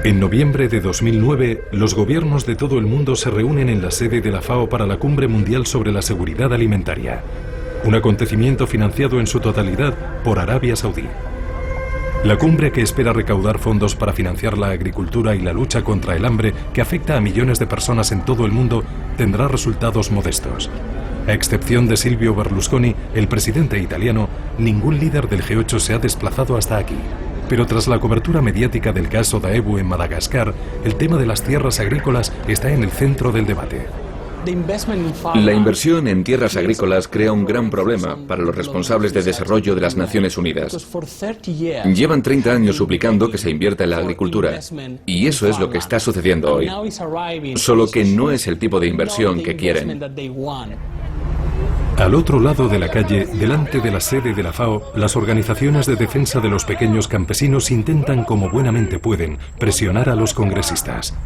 S2: En noviembre de 2009, los gobiernos de todo el mundo se reúnen en la sede de la FAO para la Cumbre Mundial sobre la Seguridad Alimentaria, un acontecimiento financiado en su totalidad por Arabia Saudí. La cumbre, que espera recaudar fondos para financiar la agricultura y la lucha contra el hambre que afecta a millones de personas en todo el mundo, tendrá resultados modestos. A excepción de Silvio Berlusconi, el presidente italiano, ningún líder del G8 se ha desplazado hasta aquí. Pero tras la cobertura mediática del caso Daewoo en Madagascar, el tema de las tierras agrícolas está en el centro del debate.
S4: La inversión en tierras agrícolas crea un gran problema para los responsables de desarrollo de las Naciones Unidas. Llevan 30 años suplicando que se invierta en la agricultura, y eso es lo que está sucediendo hoy. Solo que no es el tipo de inversión que quieren.
S2: Al otro lado de la calle, delante de la sede de la FAO, las organizaciones de defensa de los pequeños campesinos intentan, como buenamente pueden, presionar a los congresistas.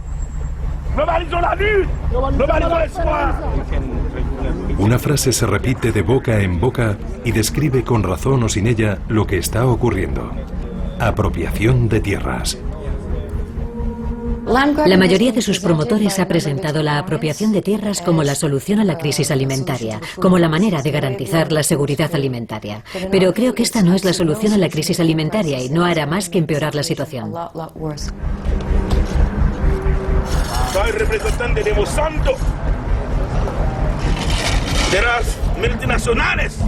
S2: Una frase se repite de boca en boca y describe con razón o sin ella lo que está ocurriendo. Apropiación de tierras.
S7: La mayoría de sus promotores ha presentado la apropiación de tierras como la solución a la crisis alimentaria, como la manera de garantizar la seguridad alimentaria. Pero creo que esta no es la solución a la crisis alimentaria y no hará más que empeorar la situación.
S8: Soy representante de Monsanto, de las multinacionales.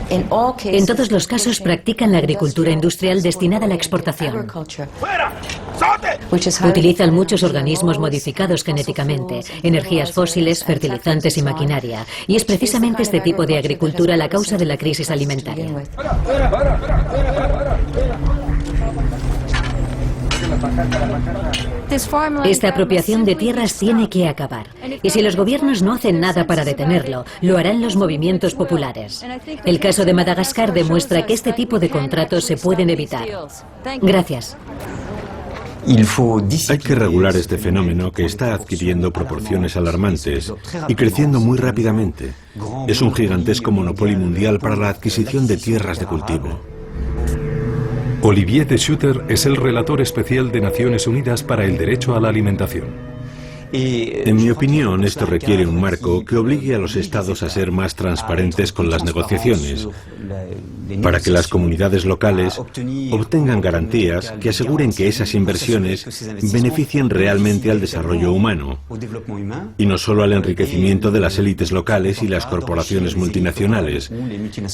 S7: En todos los casos practican la agricultura industrial destinada a la exportación. Utilizan muchos organismos modificados genéticamente, energías fósiles, fertilizantes y maquinaria. Y es precisamente este tipo de agricultura la causa de la crisis alimentaria. Esta apropiación de tierras tiene que acabar. Y si los gobiernos no hacen nada para detenerlo, lo harán los movimientos populares. El caso de Madagascar demuestra que este tipo de contratos se pueden evitar. Gracias.
S6: Hay que regular este fenómeno que está adquiriendo proporciones alarmantes y creciendo muy rápidamente. Es un gigantesco monopolio mundial para la adquisición de tierras de cultivo.
S2: Olivier de Schutter es el relator especial de Naciones Unidas para el derecho a la alimentación.
S6: En mi opinión, esto requiere un marco que obligue a los estados a ser más transparentes con las negociaciones, para que las comunidades locales obtengan garantías que aseguren que esas inversiones beneficien realmente al desarrollo humano y no solo al enriquecimiento de las élites locales y las corporaciones multinacionales,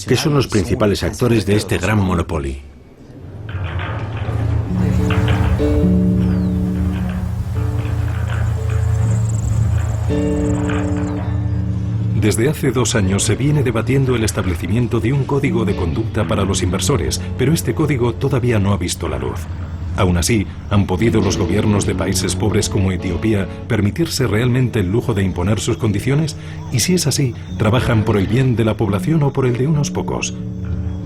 S6: que son los principales actores de este gran monopolio.
S2: Desde hace 2 años se viene debatiendo el establecimiento de un código de conducta para los inversores, pero este código todavía no ha visto la luz. Aún así, ¿han podido los gobiernos de países pobres como Etiopía permitirse realmente el lujo de imponer sus condiciones? Y si es así, ¿trabajan por el bien de la población o por el de unos pocos?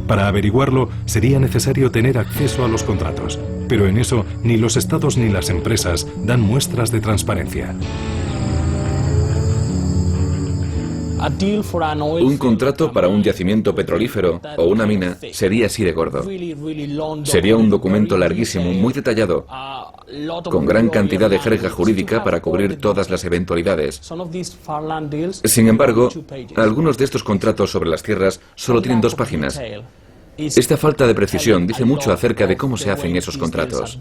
S2: Para averiguarlo, sería necesario tener acceso a los contratos, pero en eso ni los estados ni las empresas dan muestras de transparencia.
S4: Un contrato para un yacimiento petrolífero o una mina sería así de gordo. Sería un documento larguísimo, muy detallado, con gran cantidad de jerga jurídica para cubrir todas las eventualidades. Sin embargo, algunos de estos contratos sobre las tierras solo tienen 2 páginas. Esta falta de precisión dice mucho acerca de cómo se hacen esos contratos.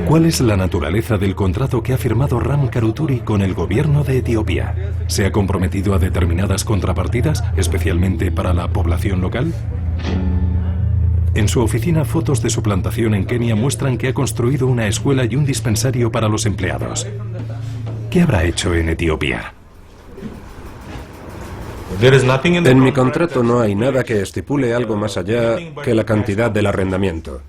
S2: ¿Cuál es la naturaleza del contrato que ha firmado Ram Karuturi con el gobierno de Etiopía? ¿Se ha comprometido a determinadas contrapartidas, especialmente para la población local? En su oficina, fotos de su plantación en Kenia muestran que ha construido una escuela y un dispensario para los empleados. ¿Qué habrá hecho en Etiopía?
S5: En mi contrato no hay nada que estipule algo más allá que la cantidad del arrendamiento.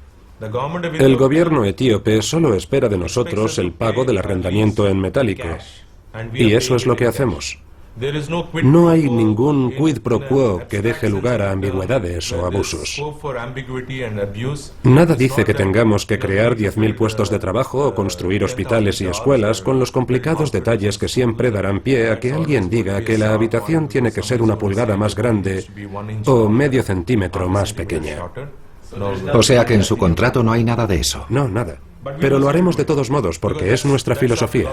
S5: El gobierno etíope solo espera de nosotros el pago del arrendamiento en metálico, y eso es lo que hacemos. No hay ningún quid pro quo que deje lugar a ambigüedades o abusos. Nada dice que tengamos que crear 10.000 puestos de trabajo o construir hospitales y escuelas con los complicados detalles que siempre darán pie a que alguien diga que la habitación tiene que ser 1 pulgada más grande o medio centímetro más pequeña.
S3: O sea que en su contrato no hay nada de eso.
S5: No, nada. Pero lo haremos de todos modos porque es nuestra filosofía.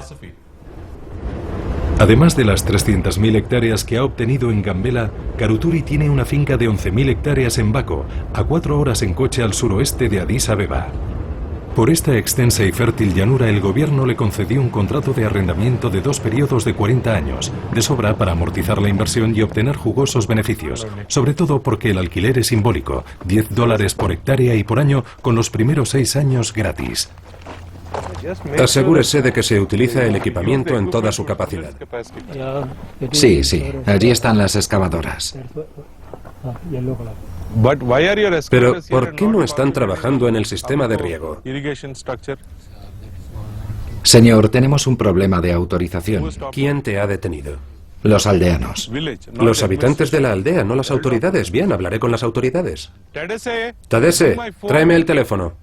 S2: Además de las 300.000 hectáreas que ha obtenido en Gambela, Karuturi tiene una finca de 11.000 hectáreas en Bako, a 4 horas en coche al suroeste de Addis Abeba. Por esta extensa y fértil llanura, el gobierno le concedió un contrato de arrendamiento de 2 periodos de 40 años, de sobra para amortizar la inversión y obtener jugosos beneficios, sobre todo porque el alquiler es simbólico, $10 por hectárea y por año, con los primeros 6 años gratis.
S5: Asegúrese de que se utiliza el equipamiento en toda su capacidad.
S3: Sí, allí están las excavadoras.
S5: Pero, ¿por qué no están trabajando en el sistema de riego?
S3: Señor, tenemos un problema de autorización.
S5: ¿Quién te ha detenido?
S3: Los aldeanos.
S5: Los habitantes de la aldea, no las autoridades. Bien, hablaré con las autoridades. Tadese, tráeme el teléfono.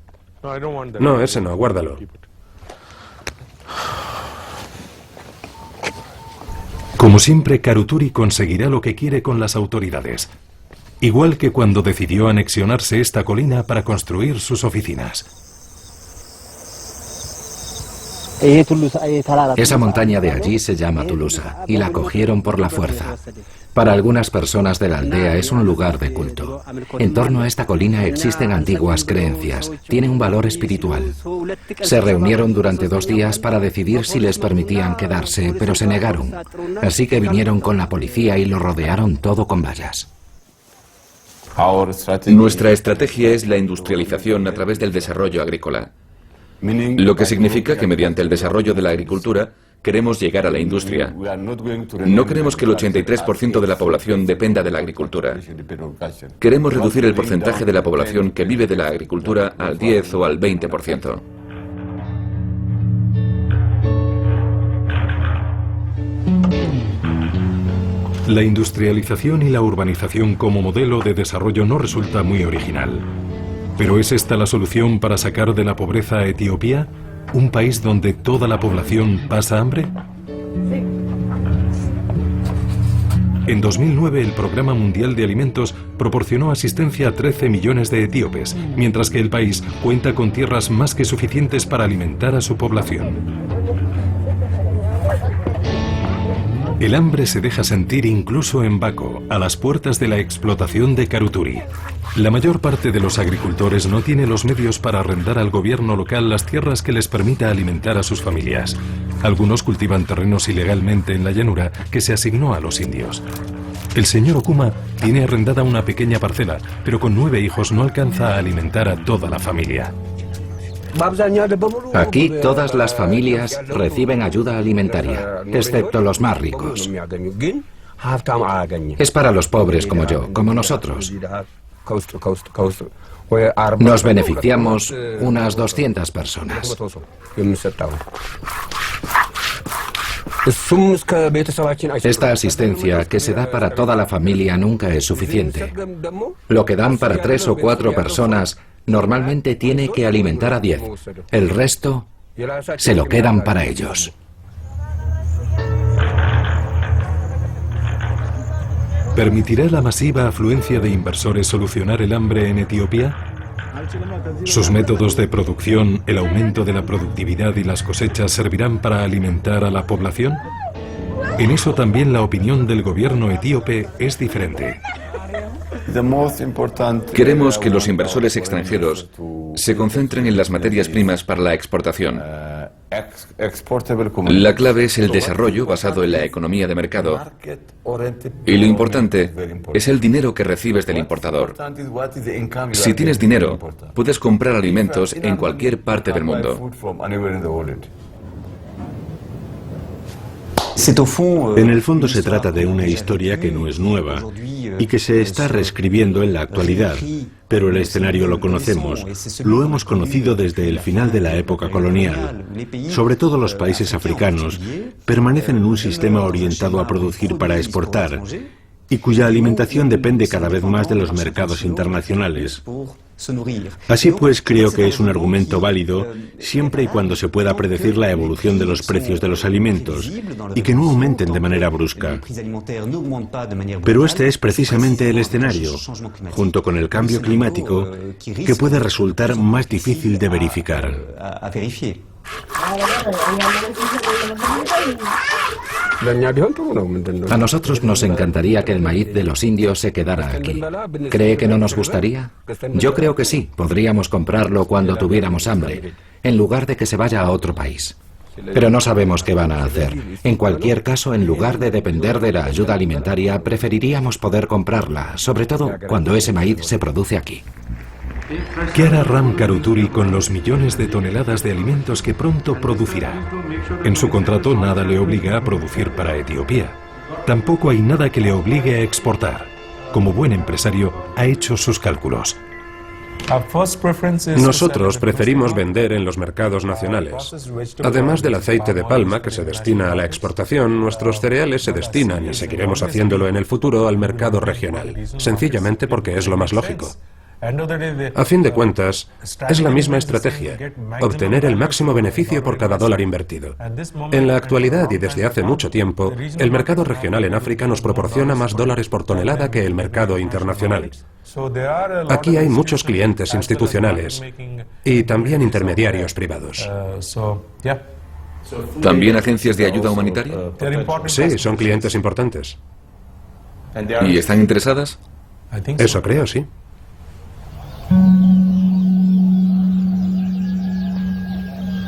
S5: No, ese no, guárdalo.
S2: Como siempre, Karuturi conseguirá lo que quiere con las autoridades. Igual que cuando decidió anexionarse esta colina para construir sus oficinas.
S3: Esa montaña de allí se llama Tulusa y la cogieron por la fuerza. Para algunas personas de la aldea es un lugar de culto. En torno a esta colina existen antiguas creencias, tiene un valor espiritual. Se reunieron durante 2 días para decidir si les permitían quedarse, pero se negaron. Así que vinieron con la policía y lo rodearon todo con vallas.
S4: Nuestra estrategia es la industrialización a través del desarrollo agrícola, lo que significa que mediante el desarrollo de la agricultura queremos llegar a la industria. No queremos que el 83% de la población dependa de la agricultura. Queremos reducir el porcentaje de la población que vive de la agricultura al 10 o al 20%.
S2: La industrialización y la urbanización como modelo de desarrollo no resulta muy original. ¿Pero es esta la solución para sacar de la pobreza a Etiopía? ¿Un país donde toda la población pasa hambre? En 2009, el Programa Mundial de Alimentos proporcionó asistencia a 13 millones de etíopes, mientras que el país cuenta con tierras más que suficientes para alimentar a su población. El hambre se deja sentir incluso en Bako, a las puertas de la explotación de Karuturi. La mayor parte de los agricultores no tiene los medios para arrendar al gobierno local las tierras que les permita alimentar a sus familias. Algunos cultivan terrenos ilegalmente en la llanura que se asignó a los indios. El señor Okuma tiene arrendada una pequeña parcela, pero con 9 hijos no alcanza a alimentar a toda la familia.
S3: Aquí todas las familias reciben ayuda alimentaria, excepto los más ricos. Es para los pobres como yo, como nosotros. Nos beneficiamos unas 200 personas. Esta asistencia que se da para toda la familia nunca es suficiente. Lo que dan para 3 o 4 personas normalmente tiene que alimentar a 10. El resto se lo quedan para ellos.
S2: ¿Permitirá la masiva afluencia de inversores solucionar el hambre en Etiopía? ¿Sus métodos de producción, el aumento de la productividad y las cosechas servirán para alimentar a la población? En eso también la opinión del gobierno etíope es diferente.
S4: Queremos que los inversores extranjeros se concentren en las materias primas para la exportación. La clave es el desarrollo basado en la economía de mercado. Y lo importante es el dinero que recibes del importador. Si tienes dinero, puedes comprar alimentos en cualquier parte del mundo.
S6: En el fondo se trata de una historia que no es nueva y que se está reescribiendo en la actualidad, pero el escenario lo conocemos, lo hemos conocido desde el final de la época colonial. Sobre todo los países africanos permanecen en un sistema orientado a producir para exportar y cuya alimentación depende cada vez más de los mercados internacionales. Así pues, creo que es un argumento válido siempre y cuando se pueda predecir la evolución de los precios de los alimentos y que no aumenten de manera brusca. Pero este es precisamente el escenario, junto con el cambio climático, que puede resultar más difícil de verificar.
S3: A nosotros nos encantaría que el maíz de los indios se quedara aquí. ¿Cree que no nos gustaría? Yo creo que sí, podríamos comprarlo cuando tuviéramos hambre, en lugar de que se vaya a otro país. Pero no sabemos qué van a hacer. En cualquier caso, en lugar de depender de la ayuda alimentaria, preferiríamos poder comprarla, sobre todo cuando ese maíz se produce aquí.
S2: ¿Qué hará Ram Karuturi con los millones de toneladas de alimentos que pronto producirá? En su contrato nada le obliga a producir para Etiopía. Tampoco hay nada que le obligue a exportar. Como buen empresario, ha hecho sus cálculos.
S5: Nosotros preferimos vender en los mercados nacionales. Además del aceite de palma que se destina a la exportación, nuestros cereales se destinan, y seguiremos haciéndolo en el futuro, al mercado regional, sencillamente porque es lo más lógico. A fin de cuentas, es la misma estrategia, obtener el máximo beneficio por cada dólar invertido. En la actualidad y desde hace mucho tiempo, el mercado regional en África nos proporciona más dólares por tonelada que el mercado internacional. Aquí hay muchos clientes institucionales y también intermediarios privados.
S4: ¿También agencias de ayuda humanitaria?
S5: Sí, son clientes importantes.
S4: ¿Y están interesadas?
S5: Eso creo, sí.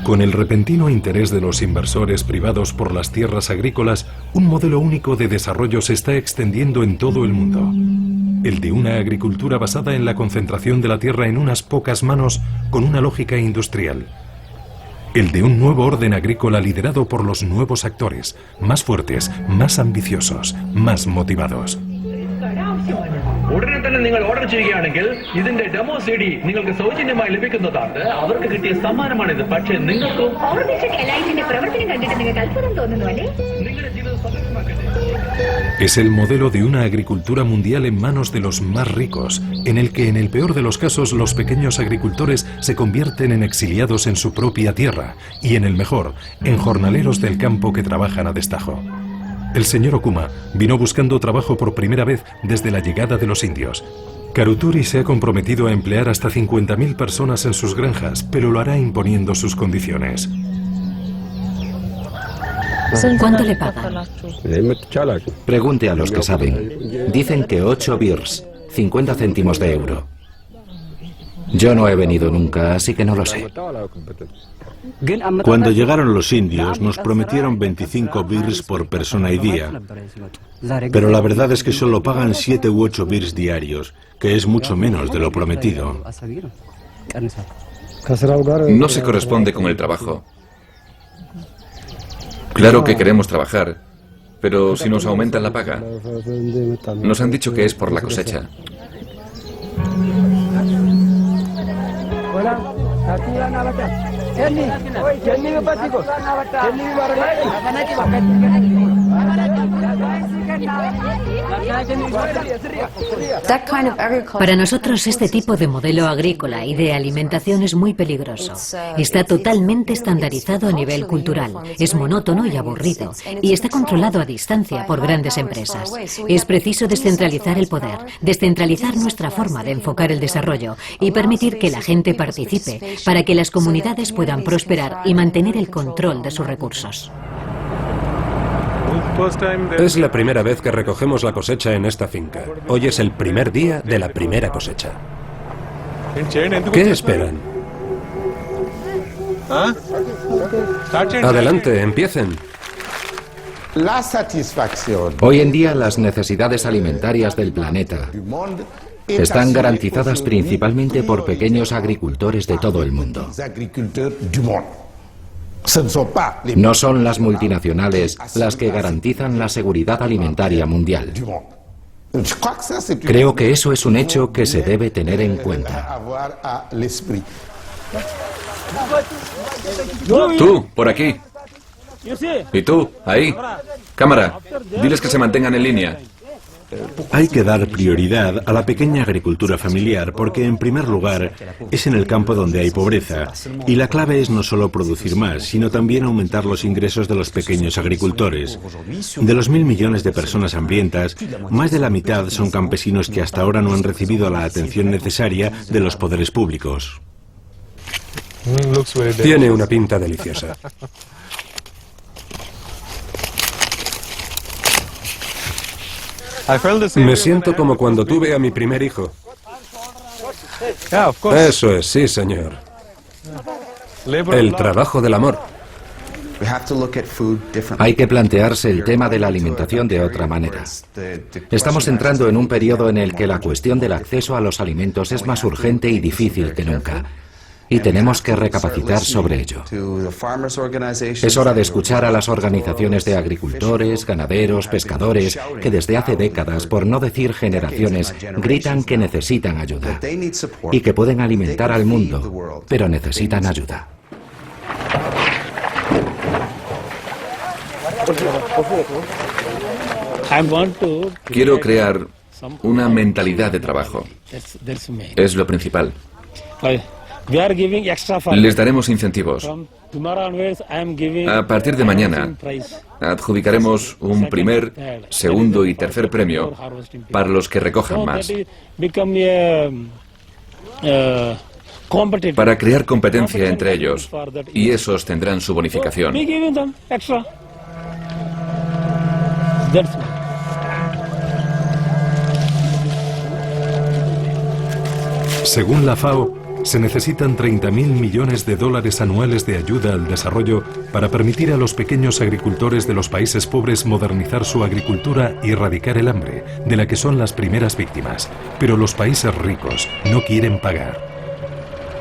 S2: Con el repentino interés de los inversores privados por las tierras agrícolas, un modelo único de desarrollo se está extendiendo en todo el mundo. El de una agricultura basada en la concentración de la tierra en unas pocas manos con una lógica industrial. El de un nuevo orden agrícola liderado por los nuevos actores, más fuertes, más ambiciosos, más motivados. Es el modelo de una agricultura mundial en manos de los más ricos, en el que en el peor de los casos los pequeños agricultores se convierten en exiliados en su propia tierra y en el mejor, en jornaleros del campo que trabajan a destajo. El señor Okuma vino buscando trabajo por primera vez desde la llegada de los indios. Karuturi se ha comprometido a emplear hasta 50.000 personas en sus granjas, pero lo hará imponiendo sus condiciones.
S7: ¿Cuánto le pagan?
S3: Pregunte a los que saben. Dicen que 8 birrs, 50 céntimos de euro. Yo no he venido nunca, así que no lo sé.
S6: Cuando llegaron los indios nos prometieron 25 birrs por persona y día, pero la verdad es que solo pagan 7 u 8 birrs diarios, que es mucho menos de lo prometido.
S4: No se corresponde con el trabajo. Claro que queremos trabajar, pero si nos aumentan la paga. Nos han dicho que es por la cosecha.
S7: Para nosotros este tipo de modelo agrícola y de alimentación es muy peligroso. Está totalmente estandarizado a nivel cultural, es monótono y aburrido, y está controlado a distancia por grandes empresas. Es preciso descentralizar el poder, descentralizar nuestra forma de enfocar el desarrollo y permitir que la gente participe para que las comunidades puedan prosperar y mantener el control de sus recursos.
S5: Es la primera vez que recogemos la cosecha en esta finca. Hoy es el primer día de la primera cosecha. ¿Qué esperan? Adelante, empiecen.
S9: La satisfacción.
S3: Hoy en día las necesidades alimentarias del planeta están garantizadas principalmente por pequeños agricultores de todo el mundo. No son las multinacionales las que garantizan la seguridad alimentaria mundial. Creo que eso es un hecho que se debe tener en cuenta.
S4: Tú, por aquí. Y tú, ahí. Cámara, diles que se mantengan en línea.
S6: Hay que dar prioridad a la pequeña agricultura familiar porque, en primer lugar, es en el campo donde hay pobreza y la clave es no solo producir más, sino también aumentar los ingresos de los pequeños agricultores. De los 1.000 millones de personas hambrientas, más de la mitad son campesinos que hasta ahora no han recibido la atención necesaria de los poderes públicos.
S5: Tiene una pinta deliciosa. Me siento como cuando tuve a mi primer hijo. Eso es, sí, señor. El trabajo del amor.
S3: Hay que plantearse el tema de la alimentación de otra manera. Estamos entrando en un periodo en el que la cuestión del acceso a los alimentos es más urgente y difícil que nunca. Y tenemos que recapacitar sobre ello. Es hora de escuchar a las organizaciones de agricultores, ganaderos, pescadores, que desde hace décadas, por no decir generaciones, gritan que necesitan ayuda y que pueden alimentar al mundo, pero necesitan ayuda.
S4: Quiero crear una mentalidad de trabajo. Es lo principal. Les daremos incentivos. A partir de mañana, adjudicaremos un primer, segundo y tercer premio para los que recojan más. Para crear competencia entre ellos, y esos tendrán su bonificación.
S2: Según la FAO, se necesitan 30.000 millones de dólares anuales de ayuda al desarrollo para permitir a los pequeños agricultores de los países pobres modernizar su agricultura y erradicar el hambre, de la que son las primeras víctimas. Pero los países ricos no quieren pagar.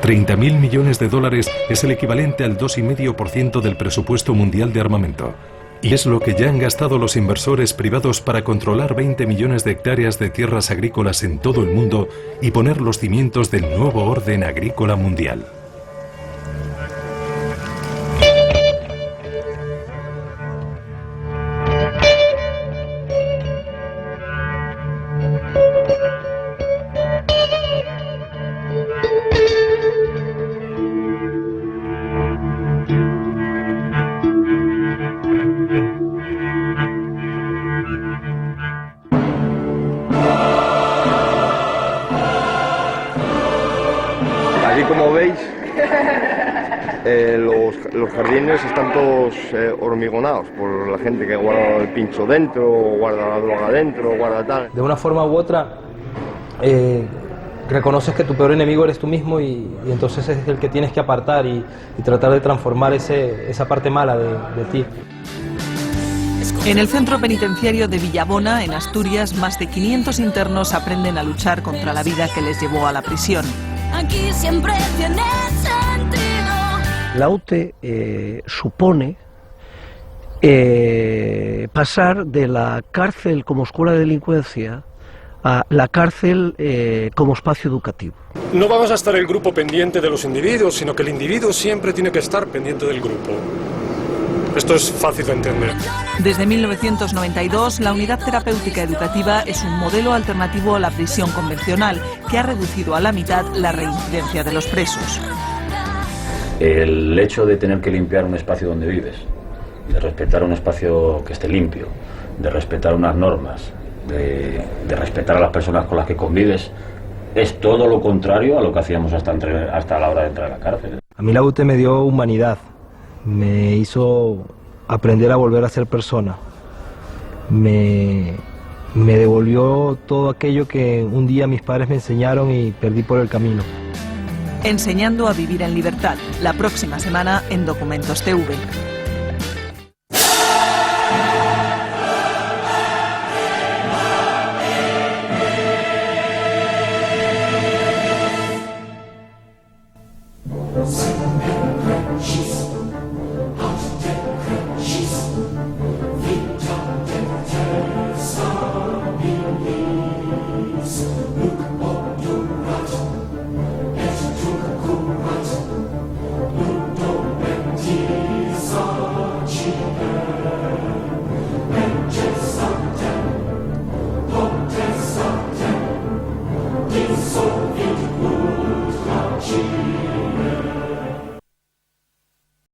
S2: 30.000 millones de dólares es el equivalente al 2,5% del presupuesto mundial de armamento. Y es lo que ya han gastado los inversores privados para controlar 20 millones de hectáreas de tierras agrícolas en todo el mundo y poner los cimientos del nuevo orden agrícola mundial.
S10: Aquí, como veis, los jardines están todos hormigonados por la gente que guarda el pincho dentro, guarda la droga dentro, guarda tal.
S11: De una forma u otra, reconoces que tu peor enemigo eres tú mismo y entonces es el que tienes que apartar y tratar de transformar esa parte mala de ti.
S12: En el centro penitenciario de Villabona, en Asturias, más de 500 internos aprenden a luchar contra la vida que les llevó a la prisión.
S13: Aquí siempre tiene sentido.
S14: La UTE supone pasar de la cárcel como escuela de delincuencia a la cárcel como espacio educativo.
S15: No vamos a estar el grupo pendiente de los individuos, sino que el individuo siempre tiene que estar pendiente del grupo. Esto es fácil de entender.
S12: Desde 1992, la Unidad Terapéutica Educativa es un modelo alternativo a la prisión convencional que ha reducido a la mitad la reincidencia de los presos.
S16: El hecho de tener que limpiar un espacio donde vives, de respetar un espacio que esté limpio, de respetar unas normas, de respetar a las personas con las que convives, es todo lo contrario a lo que hacíamos hasta la hora de entrar a la cárcel.
S11: A mí la UTE me dio humanidad. Me hizo aprender a volver a ser persona. Me devolvió todo aquello que un día mis padres me enseñaron y perdí por el camino.
S12: Enseñando a vivir en libertad, la próxima semana en Documentos TV.